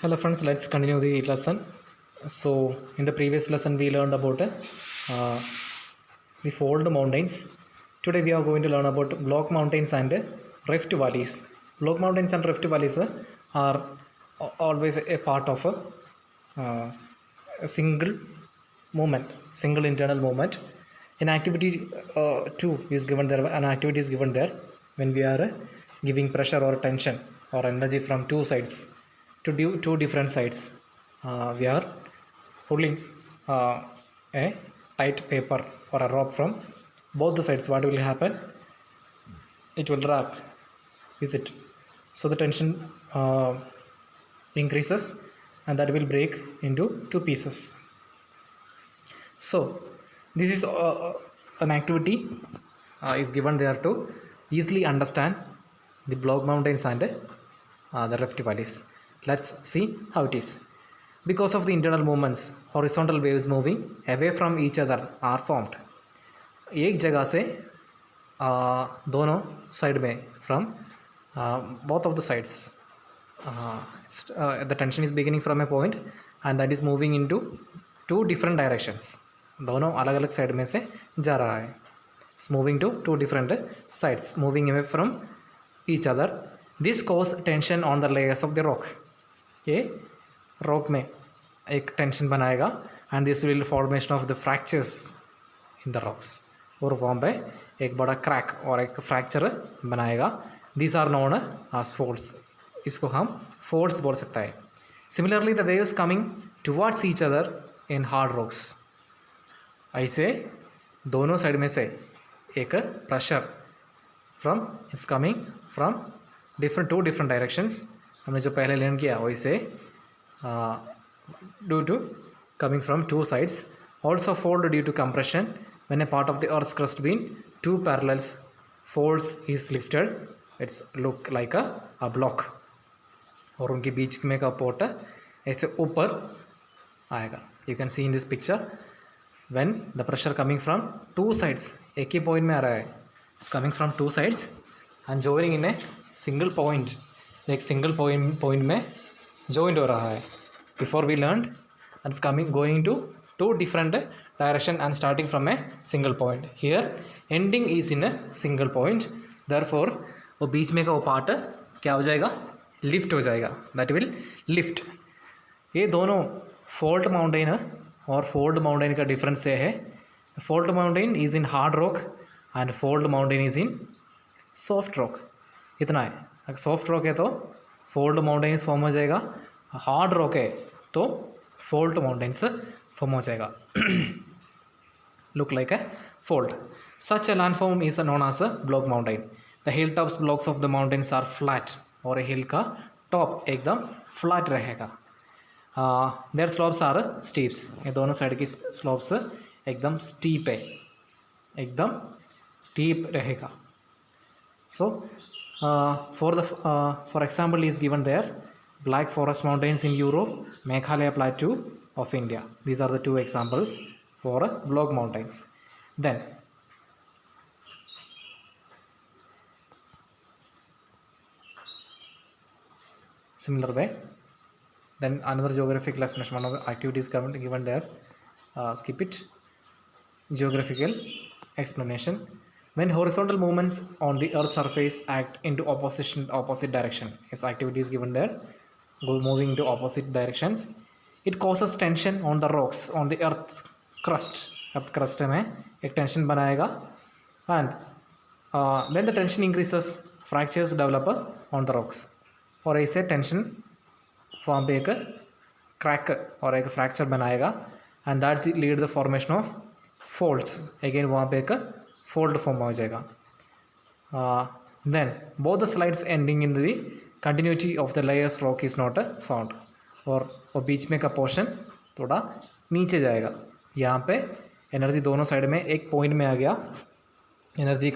Hello friends, let's continue the lesson. So in the previous lesson we learned about the fold mountains. Today we are going to learn about block mountains and rift valleys. Block mountains and rift valleys are always a part of a single movement, single internal movement. An activity 2 is given there, an activity is given there when we are giving pressure or tension or energy from two sides to do two different sides. We are pulling a tight paper or a rope from both the sides. What will happen? It will wrap, is it? So the tension increases and that will break into two pieces. So this is an activity is given there to easily understand the block mountains and the rift valleys. Let's see how it is. Because of the internal movements, horizontal waves moving away from each other are formed. एक जगह से दोनों side में from both of the sides. The tension is beginning from a point and that is moving into two different directions. दोनों अलग अलग side में से जा रहा है. It's moving to two different sides, moving away from each other. This causes tension on the layers of the rock. ये rock में एक टेंशन बनाएगा and this will formation of the fractures in the rocks. और वहाँ पे एक बड़ा crack और एक फ्रैक्चर बनाएगा. These are known as faults. इसको हम faults बोल सकता है. Similarly, the waves coming towards each other in hard rocks. ऐसे दोनों साइड में से एक pressure from is coming from two different directions. हमने जो पहले लर्न किया वैसे due to coming from two sides, also fold due to compression when a part of the earth's crust between two parallels folds is lifted. It's look like a block और उनके बीच में का port ऐसे ऊपर आएगा. You can see in this picture when the pressure coming from two sides, एक ही point में आ रहा है, it's coming from two sides and joining in a single point. एक single point में joined हो रहा है. Before we learned and it's going to two different direction and starting from a single point. Here ending is in a single point. Therefore वो बीच में का वो part क्या हो जाएगा? लिफ्ट हो जाएगा. That will lift. ये दोनों फोल्ट माउंटेन और फोल्ड माउंटेन का डिफरेंस ये है. Fault mountain is in hard rock and fold mountain is in soft rock. इतना है. अगर सॉफ्ट रॉक है तो फोल्ड माउंटेन्स फॉर्म हो जाएगा. हार्ड रॉक है तो फोल्ट माउंटेन्स फॉर्म हो जाएगा. Look like a fold. Such a landform is known as a block mountain. The hill tops blocks of the mountains are flat. और hill का top एकदम flat रहेगा. Their slopes are steeps. ये दोनों side की slopes एकदम steep है, एकदम स्टीप रहेगा. सो for example is given there, Black Forest Mountains in Europe, Meghalaya Plateau of India. These are the two examples for block mountains. Then similar way, then another geographical explanation, one of the activities given there, skip it. Geographical explanation. When horizontal movements on the earth's surface act into opposite direction, yes, activity is given there, moving into opposite directions, it causes tension on the rocks on the earth's crust. earth crust में एक tension बनाएगा and when the tension increases fractures develop on the rocks. और ऐसे tension वहाँ पे एक crack और एक fracture बनाएगा and that's lead the formation of folds. again वहाँ पे एक fold form हो जाएगा. Then both the slides ending in the continuity of the layers rock is not found. और वो बीच में का पोर्शन थोड़ा नीचे जाएगा. यहाँ पे एनर्जी दोनों साइड में एक पॉइंट में आ गया. Energy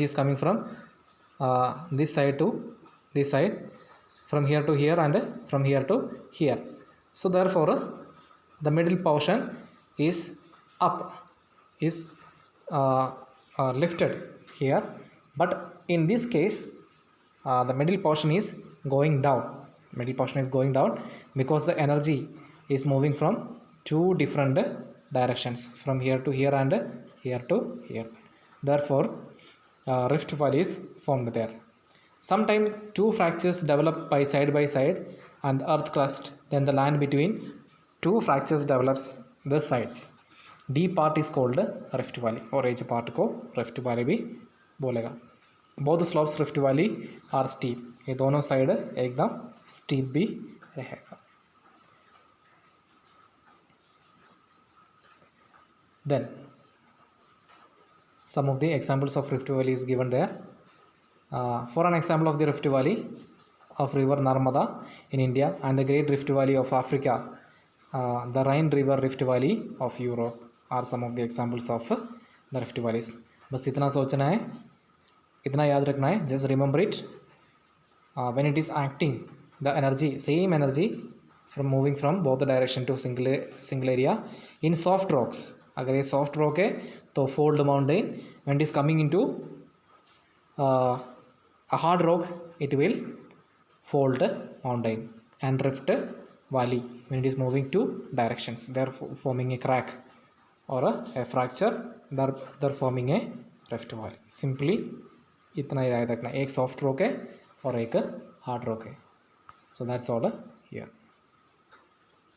is coming from this side to this side, from here to here and from here to here. So therefore the middle portion is up, is lifted here, but in this case the middle portion is going down. because the energy is moving from two different directions, from here to here and here to here. Therefore, rift valley is formed there. Sometimes two fractures develop by side and the earth crust, then the land between two fractures develops the sides. Deep part is called rift valley और edge part को rift valley भी बोलेगा. Both slopes rift valley are steep, ये दोनों side एकदम steep भी रहेगा. Then some of the examples of rift valley is given there. For an example of the rift valley of river Narmada in India and the great rift valley of Africa, the Rhine river rift valley of Europe are some of the examples of the rift valleys. बस इतना सोचना है, इतना याद रखना है. Just remember it. When it is acting, the energy, same energy from moving from both the direction to single area in soft rocks. अगर ये soft rock है तो fold mountain. When it is coming into a hard rock, it will fold mountain. And rift valley, when it is moving two directions, they are forming a crack or a fracture, they're forming a rift valley. Simply इतना ही याद रखना, एक soft rock है और एक hard rock है. So that's all here.